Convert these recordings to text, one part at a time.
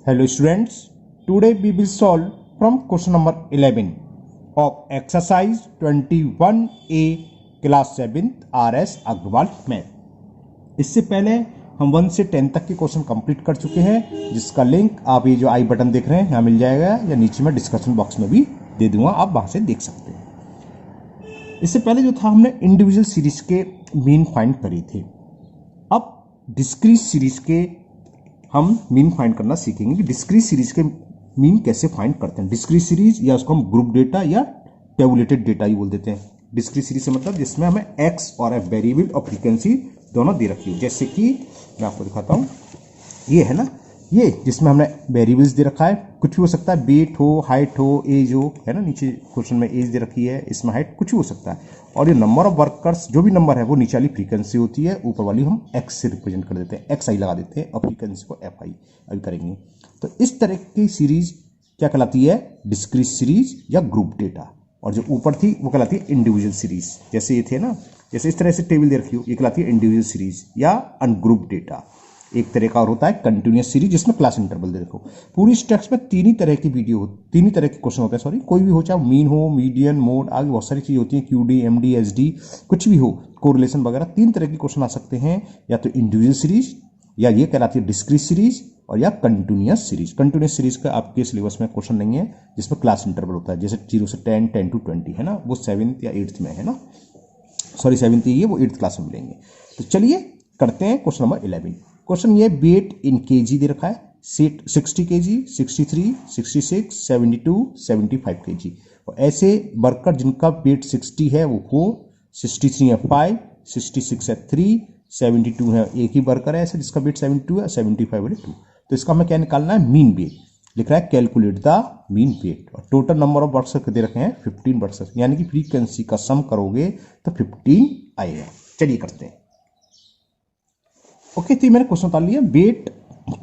Hello students, today we will solve from question number 11 of exercise 21A class 7th RS Agarwal math. इससे पहले हम 1 से 10 तक के क्वेश्चन कंप्लीट कर चुके हैं, जिसका लिंक आप ये जो आई बटन देख रहे हैं यहाँ मिल जाएगा या नीचे में डिस्कशन बॉक्स में भी दे दूंगा, आप वहां से देख सकते हैं। इससे पहले जो था हमने इंडिविजुअल सीरीज के मीन फाइंड करी थी। अब डिस्क्रीट सीरीज के हम मीन फाइंड करना सीखेंगे कि डिस्क्रीट सीरीज के मीन कैसे फाइंड करते हैं। डिस्क्रीट सीरीज या उसको हम ग्रुप डेटा या टेबुलेटेड डेटा ही बोल देते हैं। डिस्क्रीट सीरीज से मतलब जिसमें हमें एक्स और एफ वेरिएबल और फ्रीक्वेंसी दोनों दे रखी हो। जैसे कि मैं आपको दिखाता हूँ, ये है ना, ये जिसमें हमने वेरिएबल्स दे रखा है, कुछ भी हो सकता है, वेट हो, हाइट हो, एज हो, है ना, नीचे क्वेश्चन में एज दे रखी है, इसमें हाइट, कुछ भी हो सकता है। और ये नंबर ऑफ वर्कर्स जो भी नंबर है वो नीचे वाली फ्रीक्वेंसी होती है, ऊपर वाली हम एक्स से रिप्रेजेंट कर देते हैं, एक्स आई लगा देते हैं और फ्रीक्वेंसी को एफ आई अभी करेंगे। तो इस तरह की सीरीज क्या कहलाती है? डिस्क्रीट सीरीज या ग्रुप डेटा। और जो ऊपर थी वो कहलाती है इंडिविजुअल सीरीज। जैसे ये थे ना, जैसे इस तरह से टेबल दे रखी हो, ये कहलाती है इंडिविजुअल सीरीज या अनग्रुप डेटा। एक तरह का और होता है कंटिन्यूअस सीरीज, जिसमें क्लास इंटरवल दे रखो। पूरी इस टेक्स्ट में तीन ही तरह की वीडियो, तीन ही तरह के क्वेश्चन होते हैं, सॉरी, कोई भी हो, चाहे मीन हो, मीडियन, मोड, आगे बहुत सारी चीजें होती हैं, क्यूडी, एमडी, एसडी, कुछ भी हो, कोरिलेशन वगैरह, तीन तरह के क्वेश्चन आ सकते हैं। या तो इंडिविजुअल सीरीज, या ये कहलाती है डिस्क्रीट सीरीज, और या कंटिन्यूअस सीरीज। कंटिन्यूअस सीरीज का आपके सिलेबस में क्वेश्चन नहीं है, जिसमें क्लास इंटरवल होता है, जैसे 0 से 10, 10 to 20, है ना, वो 7th या 8th में है ना, सॉरी 7th ही है, वो 8th क्लास में मिलेंगे। तो चलिए करते हैं क्वेश्चन नंबर 11। क्वेश्चन ये वेट इन केजी दे रखा है, 60 केजी, 63, 66, 72, 75 केजी। और ऐसे वर्कर जिनका वेट 60 है वो 4, 63 है 5, 66 है 3, 72 है एक ही वर्कर है ऐसे जिसका वेट 72 है, 75 है 2। तो इसका हमें क्या निकालना है? Mean weight. लिख रहा है कैलकुलेट द मीन वेट। और टोटल नंबर ऑफ वर्कर्स दे रखे हैं 15 वर्कर्स, यानी कि फ्रीक्वेंसी का सम करोगे तो 15 आएगा। चलिए करते हैं। ओके, तो मैंने क्वेश्चन बता लिया। वेट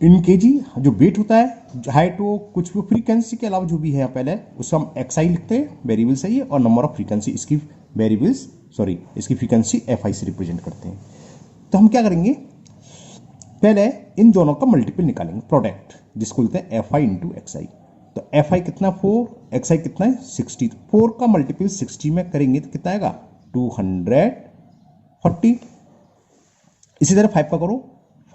इन केजी, जो वेट होता है, हाइट हो, कुछ भी, फ्रीक्वेंसी के अलावा जो भी है पहले उसको हम एक्स आई लिखते हैं, वेरिएबल सही है, और नंबर ऑफ फ्रीक्वेंसी इसकी वेरिएबल्स, सॉरी इसकी फ्रीक्वेंसी एफ आई से रिप्रेजेंट करते हैं। तो हम क्या करेंगे, पहले इन दोनों का मल्टीपल निकालेंगे, प्रोडक्ट, जिसको बोलते हैं एफ आई इंटू एक्स आई। तो एफ आई कितना 4, एक्स आई कितना है 60। 4 का मल्टीपल 60 में करेंगे तो कितना आएगा 240। इसी तरह 5 का करो,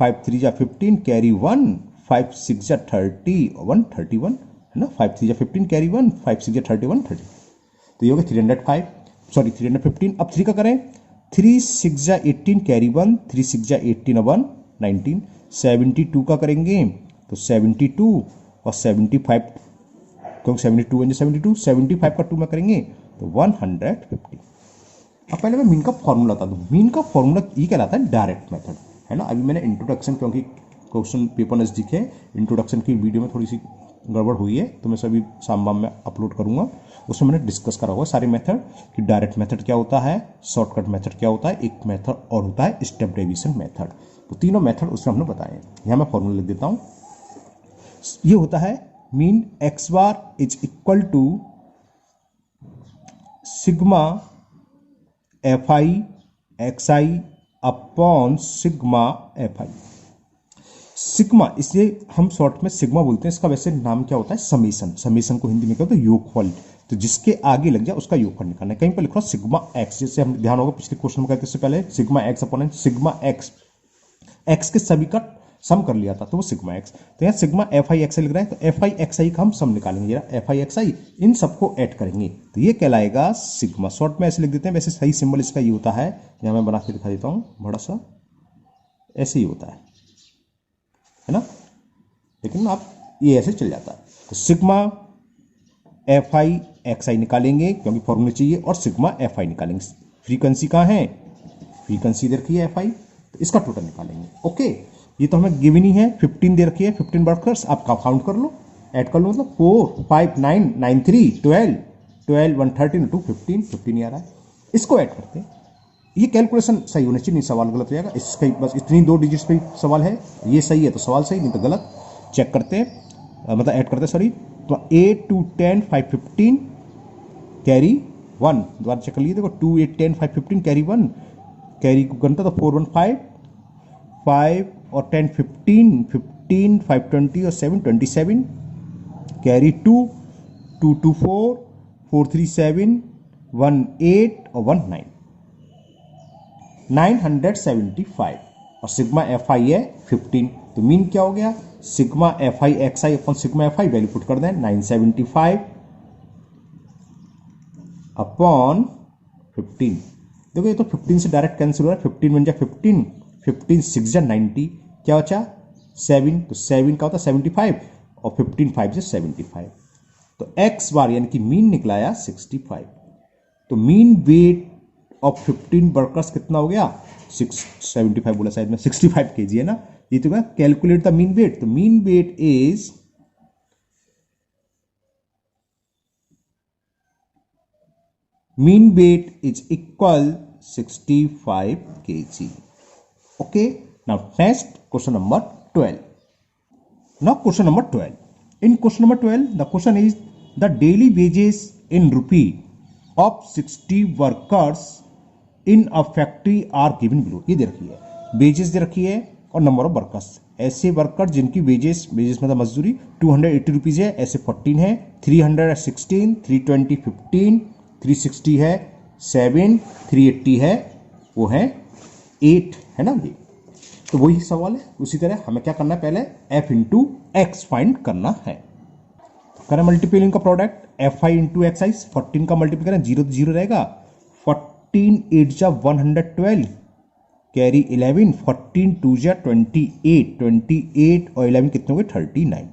5 3 जा 15 कैरी 1, 5 6 जा 30 1 31, है ना, 5 3 जा 15 कैरी 1, 5 6 जा 31 30। तो ये हो गया 305, सॉरी 315। अब 3 का करें, 3 6 जा 18 कैरी 1, 3 6 जा 18 1 19। 72 का करेंगे तो 72 और 75, क्योंकि 72 1 72, 75 का 2 में करेंगे तो 150। अब पहले मैं मीन का फॉर्मूला बता दूं। मीन का फॉर्मूला ये कहलाता है डायरेक्ट मेथड, है ना। अभी मैंने इंट्रोडक्शन, क्योंकि क्वेश्चन पेपर नजदीक है, इंट्रोडक्शन की वीडियो में थोड़ी सी गड़बड़ हुई है, तो मैं सभी शाम में अपलोड करूंगा। उसमें मैंने डिस्कस करा हुआ सारे मेथड कि डायरेक्ट मेथड क्या होता है, शॉर्टकट मेथड क्या होता है, एक मेथड और होता है स्टेप डेविएशन मेथड। तो तीनों मेथड उसमें हमने बताए। यहाँ मैं फॉर्मूला लिख देता हूँ। ये होता है mean X bar is equal to sigma F I X I upon sigma F I. Sigma, इसलिए हम शॉर्ट में सिग्मा बोलते हैं। इसका वैसे नाम क्या होता है? समेशन। समेशन को हिंदी में क्या होता है? योगफल। तो जिसके आगे लग जाए उसका योगफल निकालना है। कहीं पर लिख रहा सिग्मा एक्स, जैसे हम ध्यान होगा पिछले क्वेश्चन में कहते इससे पहले sigma x upon sigma x, x के सभी का सम कर लिया था तो वो सिग्मा एक्स। तो यहाँ सिग्मा एफ आई एक्स आई लिख रहा है, तो एफ आई एक्स आई का हम सम निकालेंगे, एफ आई एक्स आई, इन सबको ऐड करेंगे तो ये कहलाएगा सिग्मा। शॉर्ट में ऐसे लिख देते हैं, वैसे सही सिंबल इसका ये होता है, यहाँ मैं बना के दिखा देता हूँ बड़ा सा, ऐसे ही होता है ना, लेकिन आप ये ऐसे चल जाता है। तो सिग्मा एफ आई एक्स आई निकालेंगे क्योंकि फॉर्मूला चाहिए, और सिग्मा एफ आई निकालेंगे। फ्रीक्वेंसी कहाँ है? फ्रीक्वेंसी दे रखी है एफ आई, तो इसका टोटल निकालेंगे। ओके, ये तो हमें गिवन ही है, 15 दे रखी है, 15 वर्कर्स, आप काउंट कर लो, ऐड कर लो, मतलब 4 5 9 9 3 12 12 113 2 15 15 ही आ रहा है। इसको ऐड करते हैं। ये कैलकुलेशन सही होना चाहिए, नहीं सवाल गलत हो जाएगा। इसका बस इतनी 2 डिजिट्स पे सवाल है, ये सही है तो सवाल सही, नहीं तो गलत। चेक करते हैं, मतलब ऐड करते हैं, सॉरी। तो 8 2 10 5 15 कैरी 1, दोबारा चेक कर लीजिए, देखो 2 8 10 5 15 कैरी 1, कैरी को करता तो 4 1 5 5 और 10 15 15, 520 और 7 27, कैरी 2, 224, 437, 18 और 19, 975 और सिग्मा एफ आई है 15। तो मीन क्या हो गया, sigma F I X I upon sigma F I value put कर दें 975 अपॉन 15। देखो ये तो 15 से डायरेक्ट कैंसिल हो रहा है, 15 बन जाए 15, 15 6 जा 90, क्या बचा 7, तो 7 का होता 75 और 15 5 से 75, तो एक्स बार यानी कि मीन निकलाया 65। तो मीन वेट ऑफ 15 वर्कर्स कितना हो गया, 675 बोला शायद मैं, 65 kg है ना, ये तो क्या कैलकुलेट द मीन वेट, तो mean weight is equal 65 kg. Okay, now next question number 12. Now question number 12. In question number 12, the question is the daily wages in rupee of 60 workers in a factory are given below. ये दे रखी है, wages दे रखी है और number of workers। ऐसे worker जिनकी wages मतलब मजदूरी 280 रुपीज है, ऐसे 14 है, 316, 320 15, 360 है 7, 380 है वो है 8, है ना ये। तो वही सवाल है, उसी तरह हमें क्या करना है, पहले f इंटू एक्स फाइंड करना है। तो करें मल्टीप्लिंग का product F I into X I, 14 का मल्टीप्लाई करें, 0 तो 0 रहेगा, 14 8 जा 112, कैरी 11, 14 2 जा 28, 28 और 11 कितने हो गए 39।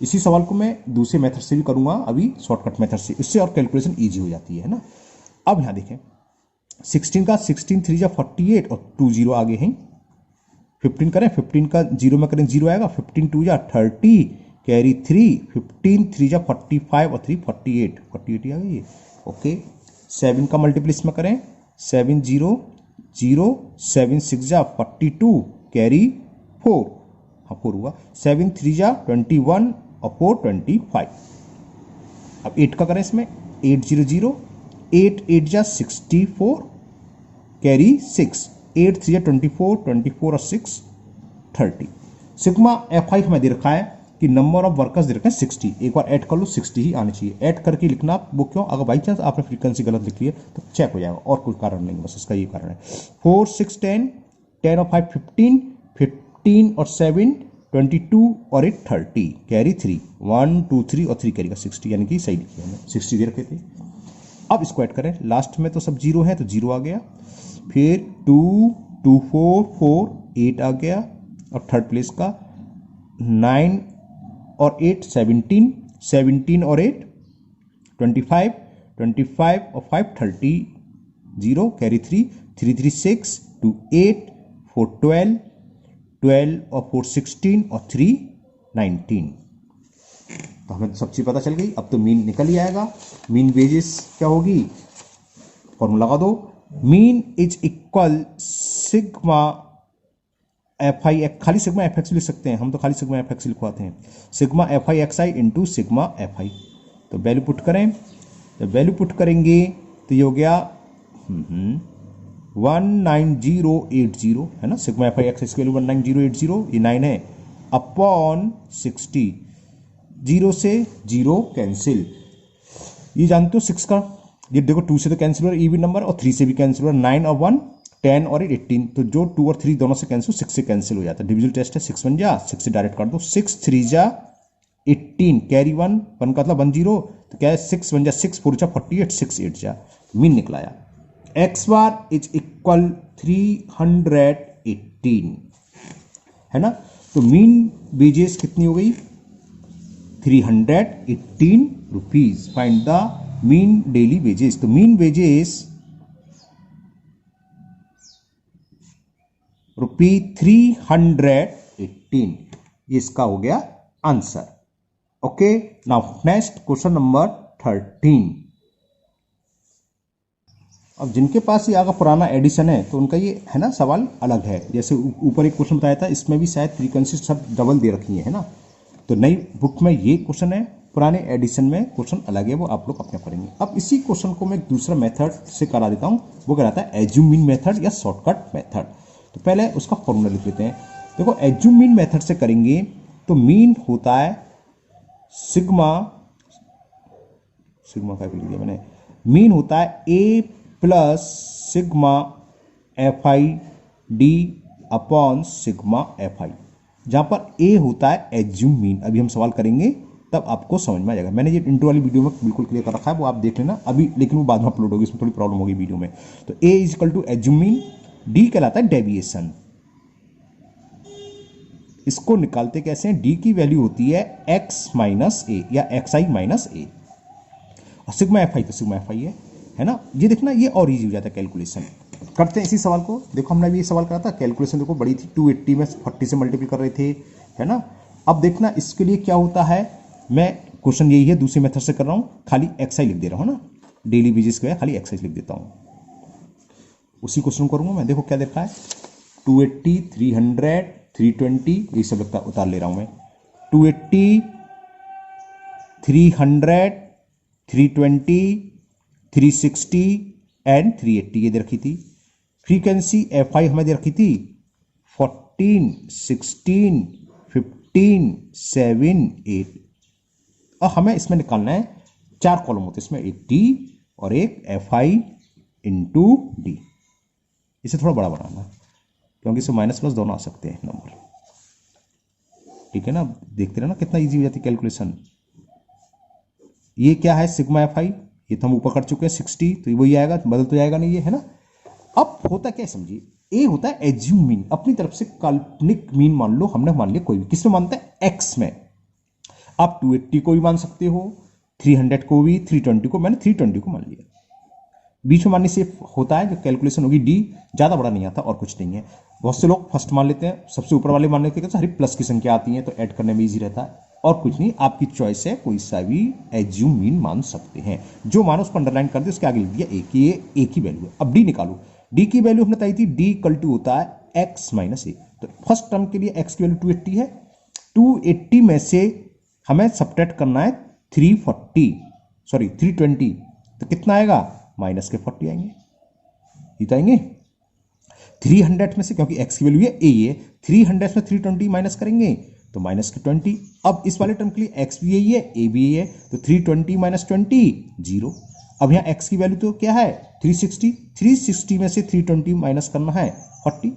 इसी सवाल को मैं दूसरे मेथड से भी करूंगा अभी, शॉर्टकट मेथड से, इससे और कैलकुलेशन इजी हो जाती है ना। अब यहां देखें 16 का 16 3 जा 48 और 2 0 आगे हैं, 15 करें, 15 का 0 में करें 0 आएगा, 15 2 जा 30, कैरी 3, 15 3 जा 45 और 3 48, 48 आ गई। ओके, 7 का मल्टीप्लाई इसमें करें, 7 0 0, 7 6 जा 42, कैरी 4, हाँ 4 हुआ, 7 3 जा 21 और 4 25। अब 8 का करें इसमें, 8 0 0, 8 8 जा 64, कैरी 6, 8 3 जा 24, 24 और 6 30। सिग्मा एफ आई हमें दे रखा है कि नंबर ऑफ वर्कर्स दे रखे हैं 60, एक बार ऐड कर लो 60 ही आनी चाहिए, ऐड करके लिखना वो क्यों, अगर बाई चांस आपने फ्रीक्वेंसी गलत लिख ली है तो चेक हो जाएगा, और कोई कारण नहीं, बस इसका ये कारण है। 4 6 10, 10 और 5 15, 15 और 7 22 और 8 30, कैरी 3, 1 2 3 और 3 कैरी का 60, यानी कि सही लिखी है, 60 दे रखे थे। अब इसको ऐड करें, लास्ट में तो सब 0 है तो 0 आ गया, फिर 2 2 4 4 8 आ गया, और थर्ड प्लेस का 9 और 8 17, 17 और 8 25, 25 और 5 30, 0 कैरी 3, 3 3 6 2 8, 4 12, 12 और 4 16 और 3 19। तो हमें सब चीज पता चल गई। अब तो मीन निकल ही आएगा। मीन वेजेस क्या होगी, फॉर्मूला लगा दो, mean is equal sigma F आई, खाली सिग्मा एफ एक्स लिख सकते हैं हम, तो खाली सिग्मा एफ एक्स लिखवाते हैं, sigma F I X I into sigma F आई। तो वैल्यू पुट करें, तो वैल्यू पुट करेंगे तो ये हो गया 19080, है ना, सिग्मा एफ आई एक्स की वैल्यू 19080, ये 9 है, अपॉन 60, 0 से 0 कैंसिल, ये जानते हो 6 का, ये देखो 2 से तो कैंसिल हो रहा है इवन नंबर, और 3 से भी कैंसिल हो रहा है, 9 और 1 10 और 18, तो जो 2 और 3 दोनों से कैंसिल, 6 से कैंसिल हो जाता है। डिविजन टेस्ट है, 6 1 जा 6 से डायरेक्ट कर दो, 6 3 जा 18, कैरी 1 1 का मतलब 10, तो क्या है 6 1 जा 6 4 जा 48, 6 8 जा, मीन निकलाया। एक्स बार इज इक्वल 318, है ना, तो मीन वेजेस कितनी हो गई 318 rupees. Find the mean daily wages, तो मीन वेजेस ₹318, ये इसका हो गया answer. Okay, now next question number 13। अब जिनके पास ये आगे पुराना एडिशन है तो उनका ये है ना सवाल अलग है, जैसे ऊपर एक क्वेश्चन बताया था, इसमें भी शायद फ्रीक्वेंसी सब डबल दे रखी है ना, तो नई बुक में ये क्वेश्चन है, पुराने एडिशन में क्वेश्चन अलग है, वो आप लोग अपने करेंगे। अब इसी क्वेश्चन को मैं एक दूसरा मेथड से करा देता हूँ, वो कहलाता है एज्यूम मीन मेथड या शॉर्टकट मेथड। तो पहले उसका फॉर्मूला लिख लेते हैं, देखो एज्यूम मीन मेथड से करेंगे तो मीन होता है सिग्मा, सिग्मा का लिख दिया मैंने, मीन होता है A plus sigma F I D upon sigma F I, जहां पर ए होता है एज्यूम मीन। अभी हम सवाल करेंगे तब आपको समझ में आ जाएगा। मैंने ये इंट्रो वाली वीडियो में बिल्कुल क्लियर कर रखा है, वो आप देख लेना अभी, लेकिन वो बाद में अपलोड होगी, इसमें थोड़ी प्रॉब्लम होगी वीडियो में। तो A is equal to assume mean, D कहलाता है डेविएशन। इसको निकालते कैसे हैं, डी की वैल्यू होती है एक्स माइनस ए या एक्स आई माइनस ए, और सिग्मा एफ आई तो सिग्मा एफ आई है ना। ये देखना ये और इजी हो जाता है कैलकुलेशन। करते हैं इसी सवाल को। देखो हमने अभी ये सवाल करा था, कैलकुलेशन देखो बड़ी थी, 280 में 40 से मल्टीपल कर रहे थे, है ना। अब देखना इसके लिए क्या होता है, मैं क्वेश्चन यही है दूसरे मेथड से कर रहा हूं, खाली एक्स आई लिख दे रहा हूं ना, डेली बेसिस पे खाली एक्स आई लिख देता हूं। उसी क्वेश्चन करूंगा मैं। देखो क्या देखा है, 280, 300, 320 ये सब लगता उतार ले रहा हूं मैं। 280, 300, 320, 360 एंड 380 ये दे रखी थी। फ्रीक्वेंसी एफ आई हमें दे रखी थी 14, 16, 15, 7, 8। और हमें इसमें निकालना है, 4 कॉलम होते हैं इसमें, एक डी और एक एफ आई इंटू डी। इसे थोड़ा बड़ा बनाना क्योंकि इसमें माइनस प्लस दोनों आ सकते हैं नंबर, ठीक है ना। देखते रहना कितना इजी हो जाती है कैलकुलेशन। ये क्या है सिग्मा एफ आई, ये तो हम ऊपर कर चुके हैं 60, तो वही आएगा, बदल तो जाएगा नहीं ये, है ना। अब होता क्या है समझिए, ए होता है एज्यूम मीन, अपनी तरफ से काल्पनिक मीन मान लो, हमने मान लिया कोई भी, किसमें मानता है एक्स में। आप 280 को भी मान सकते हो, 300 को भी, 320 को, मैंने 320 को मान लिया। बीच में मानने से होता है जो कैलकुलेशन होगी डी, ज्यादा बड़ा नहीं आता और कुछ नहीं है। बहुत से लोग फर्स्ट मान लेते हैं, सबसे ऊपर वाले मानने के सारी प्लस की संख्या आती है तो ऐड करने में इजी रहता है, और कुछ नहीं, आपकी चॉइस है, कोई सा भी एज्यूम मीन मान सकते हैं। जो मानो उसको अंडरलाइन कर दे, उसके आगे लिख दिया ए की, ये ए की वैल्यू है। अब डी निकालो, डी की वैल्यू हमने बताई थी, डी इक्वल टू होता है एक्स माइनस ए। तो फर्स्ट टर्म के लिए एक्स की वैल्यू 280 है, 280 में से हमें सब्ट्रैक्ट करना है 320, तो कितना आएगा, माइनस के 40 आएंगे, ये तो आएंगे। 300 में से, क्योंकि x की वैल्यू है a है, 300 में 320 माइनस करेंगे तो माइनस के 20। अब इस वाले टर्म के लिए x भी यही है, a भी यही है, तो 320 माइनस 20 0। अब यहाँ x की वैल्यू तो क्या है 360, 360 में से 320 माइनस करना है 40,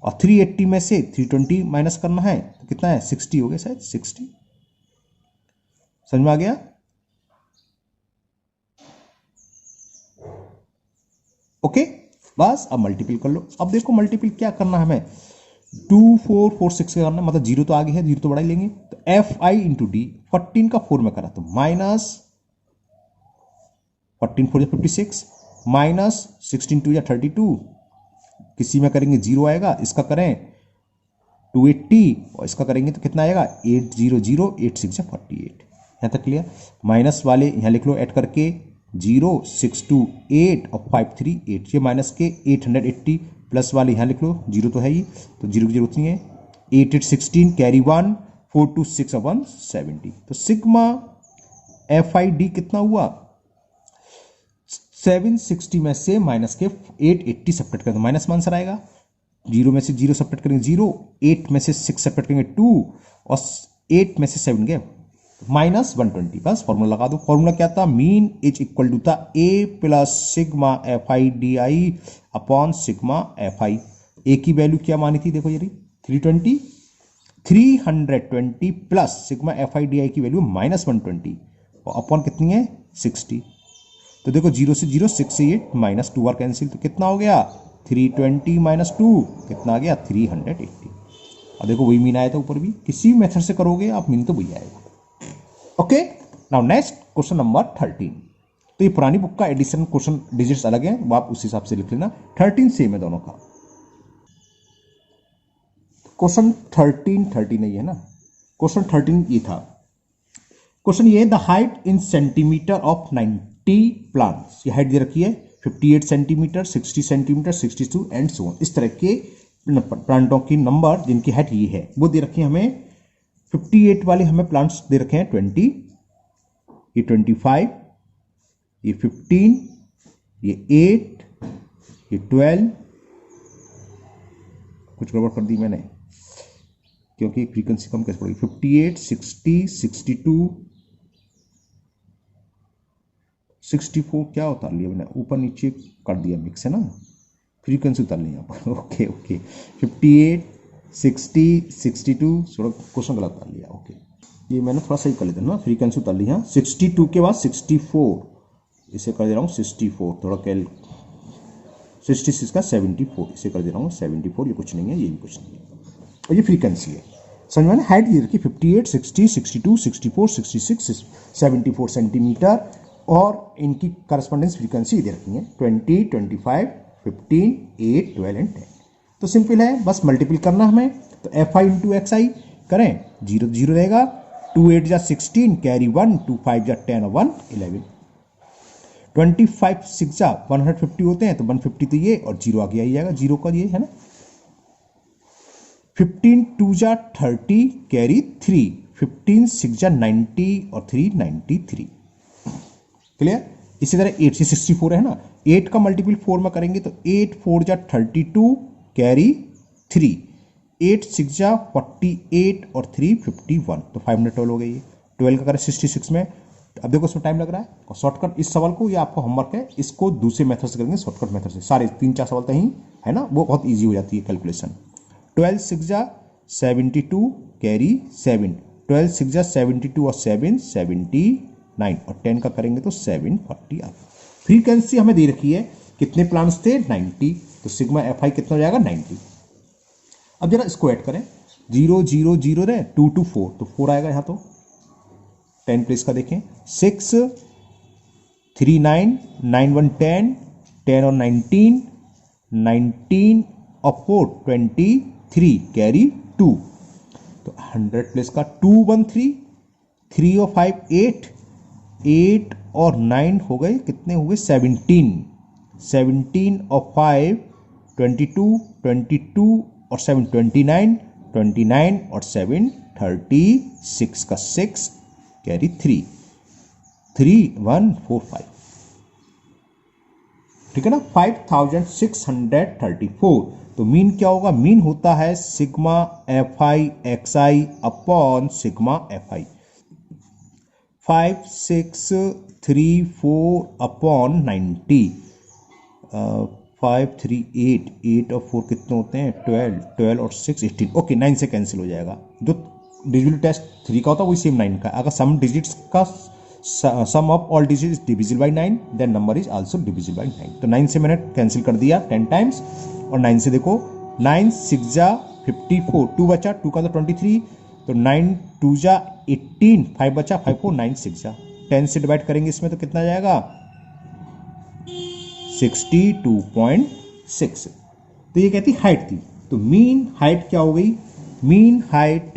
और 380 में से 320 माइनस करना है तो कितना है 60 हो गया शायद, 60। समझ में आ गया। ओके बस अब मल्टीपल कर लो। अब देखो मल्टीपल क्या करना है हमें, 2, 4, 4, 6 का करना, मतलब जीरो तो आगे है, जीरो तो बड़ा ही लेंगे, तो एफ आई इंटू डी, 14 का 4 में करा तो माइनस 14 4 56, माइनस 16 2 32, किसी में करेंगे जीरो आएगा, इसका करें 280 और इसका करेंगे तो कितना आएगा 800, 8 6 48। यहां तक क्लियर। माइनस वाले यहां लिख लो ऐड करके, 0 6 2 8 और 5 3 8, ये माइनस के 880, प्लस वाले यहां लिख लो, जीरो तो है ही तो जीरो की जरूरत नहीं है, 8 8 16 कैरी 1, 4 2 6 1 70। तो सिग्मा एफ आई डी कितना हुआ, 760 में से माइनस के 880 सब्ट्रैक्ट करें तो माइनस में आंसर आएगा, जीरो में से जीरो सब्ट्रैक्ट करेंगे 0, 8 में से 6 सब्ट्रैक्ट करेंगे 2, और 8 में से 7 गए माइनस 120। बस फॉर्मूला लगा दो। फॉर्मूला क्या था, मीन इज इक्वल टू था A plus sigma F I D I upon sigma F I. A की वैल्यू क्या मानी थी, देखो ये 320, 320 plus sigma F I D I की वैल्यू माइनस 120, और अपॉन कितनी है 60। तो देखो 0 से 0, 6 से 8, माइनस 2 बार कैंसिल, तो कितना हो गया 320 माइनस 2 कितना आ गया 380। और देखो वही मीन आया था ऊपर भी, किसी भी मेथड से करोगे आप मीन तो वही आएगा। Okay now next question number 13। तो ये पुरानी बुक का एडिशन क्वेश्चन डिजिट्स अलग है, वो आप उस हिसाब से लिख लेना। 13 सेम है दोनों का। क्वेश्चन 13 नहीं है ना, क्वेश्चन 13 ये था। क्वेश्चन ये, the height in centimetre of 90 plants, ये हाइट दे रखी है 58 centimetre, 60 centimetre, 62 and so on. इस तरह के प्लांटों की नंबर जिनकी हाइट ये है वो दे रखी है हमें। 58 वाले हमें प्लांट्स दे रखे हैं 20, ये 25, ये 15, ये 8, ये 12, कुछ गड़बड़ कर दी मैंने, क्योंकि फ्रीक्वेंसी कम कैसे पड़ेगी, 58, 60, 62, 64 क्या उतार लिया मैंने, ऊपर नीचे कर दिया मिक्स है ना, फ्रीक्वेंसी उतार ली यहाँ पर। ओके ओके 58, 60, 62, थोड़ा क्वेश्चन गलत उतार लिया। ओके ये मैंने थोड़ा सही कर लेता ना, फ्रीक्वेंसी उतार ली। हाँ 62 के बाद 64, इसे कर दे रहा हूँ 64, थोड़ा कैल 66 का 74, इसे कर दे रहा हूँ 74, ये कुछ नहीं है, ये भी कुछ नहीं है, और ये फ्रीक्वेंसी है। समझ में हाइट ये रखी 58, 60, 62, 64, 66, 74 सेंटीमीटर, और इनकी करस्पॉन्डेंस फ्रीक्वेंसी दे रखी है 20, 25, 15, 8, 12 एंड 10। तो सिंपल है, बस मल्टीपल करना हमें। तो एफ आई इंटू एक्स आई करें, 0 0 रहेगा, 2 8 जा 16, कैरी 1, 2 5 जा 10 और 1 11, 25 6 जा 150 होते हैं, तो 150 तो ये और 0 आगे आ जाएगा, 0 का ये है ना। 15 2 जा 30, कैरी 3, 15 6 जा 90 और 3 93। क्लियर। इसी तरह 8 से 64 है ना, 8 का मल्टीपल 4 में करेंगे तो 8 4 जा 32, कैरी 3, 8 6 जा 48 और 3 51, तो 512 हो गई ये। 12 का करें 66 में, अब देखो इसमें टाइम लग रहा है, और शॉर्टकट इस सवाल को, ये आपको होमवर्क है, इसको दूसरे मेथड से करेंगे, शॉर्टकट मेथड से। सारे 3-4 सवाल तो ही है ना, वो बहुत ईजी हो जाती है कैलकुलेशन। 12 6 जा 72, कैरी 7, 12 6 जा 72 और 7 79, और 10 का करेंगे तो 740 आ गया। फ्रीक्वेंसी हमें दे रखी है, कितने प्लांट्स थे 90, तो सिग्मा एफ आई कितना हो जाएगा 90। अब जरा इसको ऐड करें, 0 0 0 रहे, 2 2 4, तो 4 आएगा यहाँ, तो 10 प्लेस का देखें, 6 3 9 9 1 10, 10 और 19 19 और 4 23, कैरी 2, तो 100 प्लेस का 2 1 3, 3 और 5 8, 8 और 9 हो गए, कितने हुए 17, 17 और 5 22, 22 और 7 29, 29 और 7 36 का 6, कैरी 3 3 1 4 5, ठीक है ना, 5634। तो मीन क्या होगा, मीन होता है sigma F I X I upon sigma F I. 5634 upon 90, 5 3 8, 8 और 4 कितने होते हैं 12, 12 और 6 18। ओके 9 से कैंसिल हो जाएगा, जो डिविजिबल टेस्ट 3 का होता है वही सेम 9 का। अगर सम डिजिट्स का sum of all digits divisible by 9, then number is also divisible by 9। तो 9 से मैंने कैंसिल कर दिया 10 टाइम्स, और 9 से देखो 9 6 जा 54, 2 बचा, 2 का तो 23, तो 9 2 जा 18, 5 बचा, 5 4 9 6 जा, 10 से डिवाइड करेंगे इसमें तो कितना जाएगा 62.6। तो ये कहती हाइट थी। तो मीन हाइट क्या हो गई, mean height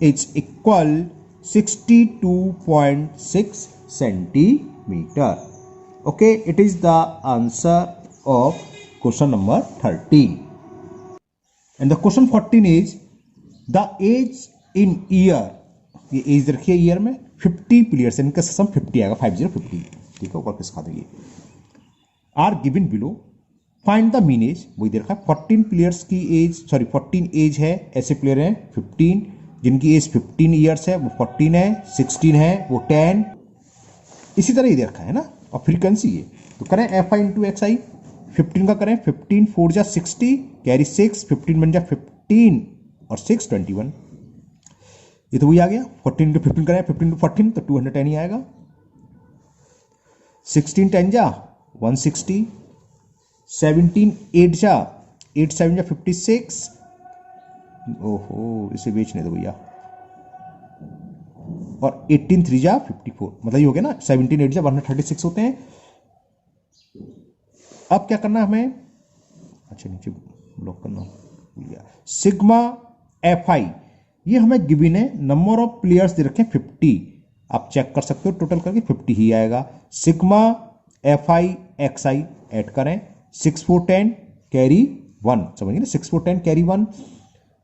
is equal 62.6 centimetre. Okay, it is the answer of question number 13। And the question 14 is the age in year, ये एज रखिए ईयर में, 50 प्लेयर्स, इनका सम 50 आएगा, 5050, ठीक है, ऊपर किस खा देंगे, are given below, find the mean age, वही दे रखा है 14 प्लेयर्स की एज, सॉरी 14 एज है, ऐसे प्लेयर हैं 15 जिनकी एज 15 ईयर्स है वो 14 है, 16 है वो 10, इसी तरह ही दे रखा है ना, और फ्रीक्वेंसी है। तो करें एफ आई इंटू एक्स आई, 15 का करें, 15 4 जा 60, कैरी 6, 15 बन जा 15 और 6 21, ये तो वही आ गया। 14 इंटू 15 करें, 15 इंटू 14 तो 210 ही आएगा। 16 10 जा 160, 17 8 जा 8 7 जा 56, ओहो इसे बेचने दो भैया, और 18 3 जा 54, मतलब ये हो गया ना, 17 8 जा 136 होते हैं। अब क्या करना हमें, अच्छा नीचे ब्लॉक करना भूल, सिग्मा एफ आई, ये हमें गिवन है, नंबर ऑफ प्लेयर्स दे रखे 50, आप चेक कर सकते हो टोटल करके 50 ही आएगा। Sigma F I X I add करें, 6 4 10 कैरी 1, समझिए ना, 6 4 10 कैरी 1,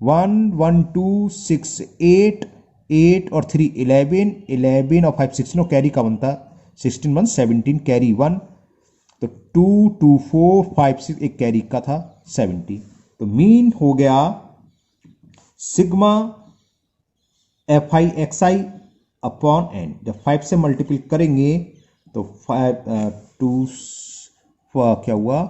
1 1 2 6 8 8 और 3 11 11 और 5 16, और कैरी का बनता 16 1 17 कैरी 1, तो 2 2 4 5 6, एक कैरी का था 70। तो मीन हो गया sigma F I X I upon N. जब 5 से मल्टीपल करेंगे तो 2 क्या हुआ,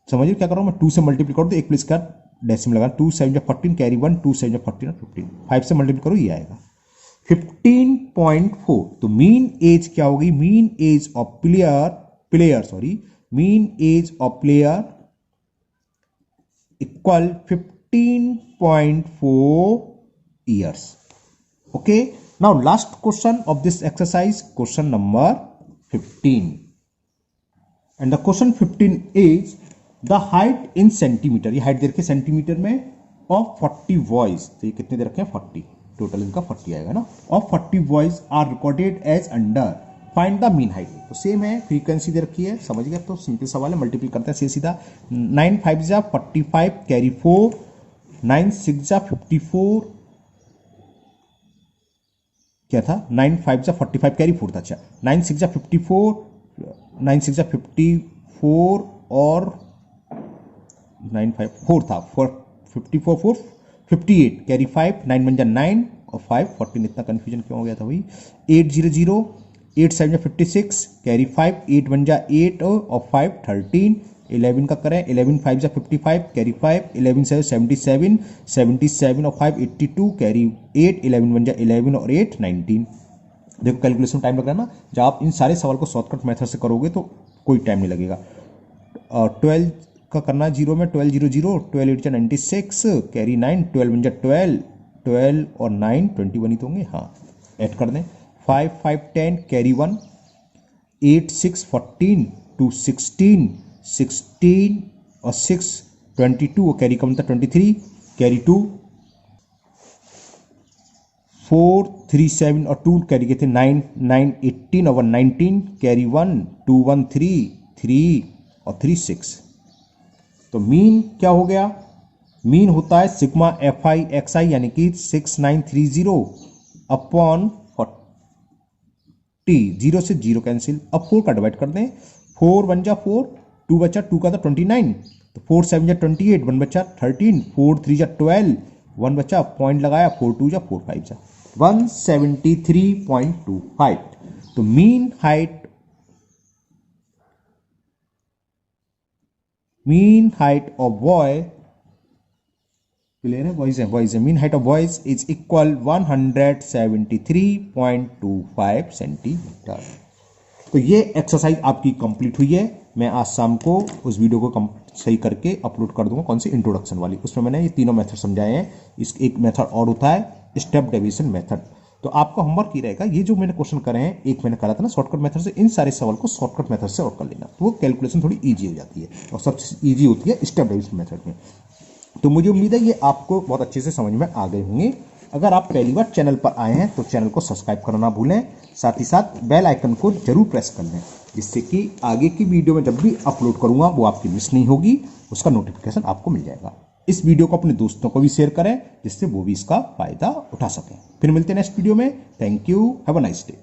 समझिए क्या कर रहा हूं मैं, 2 से मल्टीपल करो तो 1 प्लस का डेसिमल लगा, 2 7 14 कैरी 1, 2 7 14 और 15, 5 से मल्टीपल करो ये आएगा 15.4। तो मीन एज क्या होगी, mean age of mean age of player equal 15.4 years. Okay, now last question of this exercise, question number 15, and the question 15 is the height in centimeter, ये हाइट दे रखे सेंटीमीटर में of 40 boys, तो ये कितने दे रखे हैं 40, टोटल इनका 40 आएगा ना, of 40 boys are recorded as under, find the mean height. तो सेम है, फ्रीक्वेंसी दे रखी है, समझ गया, तो सिंपल सवाल है, मल्टीपल करते हैं सीधा 9 5 जा 45 कैरी 4, 9 6 जा 54, क्या था 9 5 जा 45 कैरी 4 था, अच्छा 9 6 जा 54, 9 6 जा 54 और 9 5 4 था 54 4 58 कैरी 5, 9 1 जा 9 और 5 14, इतना कंफ्यूजन क्यों हो गया था भाई, 8 0 0, 8 7 जा 56 कैरी 5, 8 1 जा 8 और 5 13, 11 का करें 11 5 जा 55 कैरी 5, 11 7 77, 77 और 5 82 कैरी 8, 11 1 जा 11 और 8 19। देखो कैलकुलेशन टाइम लग रहा है ना, जब आप इन सारे सवाल को शॉर्टकट मेथड से करोगे तो कोई टाइम नहीं लगेगा। 12 का करना 0 में 12 0 0, 12 8 जा 96 कैरी 9, 12 1 जा 12, 12 और 9 21 ही तो होंगे, हाँ ऐड कर दें, 5 5 10 कैरी 1, 8 6 14, 2 16, 16 और 6 22 और कैरी कम था 23 कैरी 2, 4 3 7 और 2 कैरी के थे 9 9 18 और 1 19 कैरी 1 2 1 3 3 और 3 6। तो मीन क्या हो गया, मीन होता है सिग्मा एफ आई एक्स आई यानी कि 6930 अपॉन 40, 0 से 0 कैंसिल, अब 4 का डिवाइड कर दें, 4 1 जा 4, 2 बचा 2 का था 29, तो 4 7 जा 28, 1 बचा 13, 4 3 जा 12, 1 बचा पॉइंट लगाया, 4 2 जा 4 5 जा 173.25। तो mean height of boy, clear है, बॉयज है, mean height of boys is equal 173.25 centimetre. तो ये एक्सरसाइज आपकी कंप्लीट हुई है, मैं आज शाम को उस वीडियो को सही करके अपलोड कर दूंगा, कौन सी इंट्रोडक्शन वाली, उसमें मैंने ये तीनों मेथड समझाए हैं। इस एक मेथड और होता है स्टेप डेविएशन मेथड। तो आपका होमवर्क ये रहेगा, ये जो मैंने क्वेश्चन करे हैं, एक मैंने करा था ना शॉर्टकट मेथड से, इन सारे सवाल को शॉर्टकट मेथड से और कर लेना, तो वो कैलकुलेशन थोड़ी ईजी हो जाती है और सबसे ईजी होती है स्टेप डेविएशन मेथड में। तो मुझे उम्मीद है ये आपको बहुत अच्छे से समझ में आ गए होंगे। अगर आप पहली बार चैनल पर आए हैं तो चैनल को सब्सक्राइब करना ना भूलें, साथ ही साथ बेल आइकन को जरूर प्रेस कर लें, जिससे कि आगे की वीडियो में जब भी अपलोड करूंगा वो आपकी मिस नहीं होगी, उसका नोटिफिकेशन आपको मिल जाएगा। इस वीडियो को अपने दोस्तों को भी शेयर करें, जिससे वो भी इसका फायदा उठा सकें। फिर मिलते हैं नेक्स्ट वीडियो में। Thank you, have a nice day.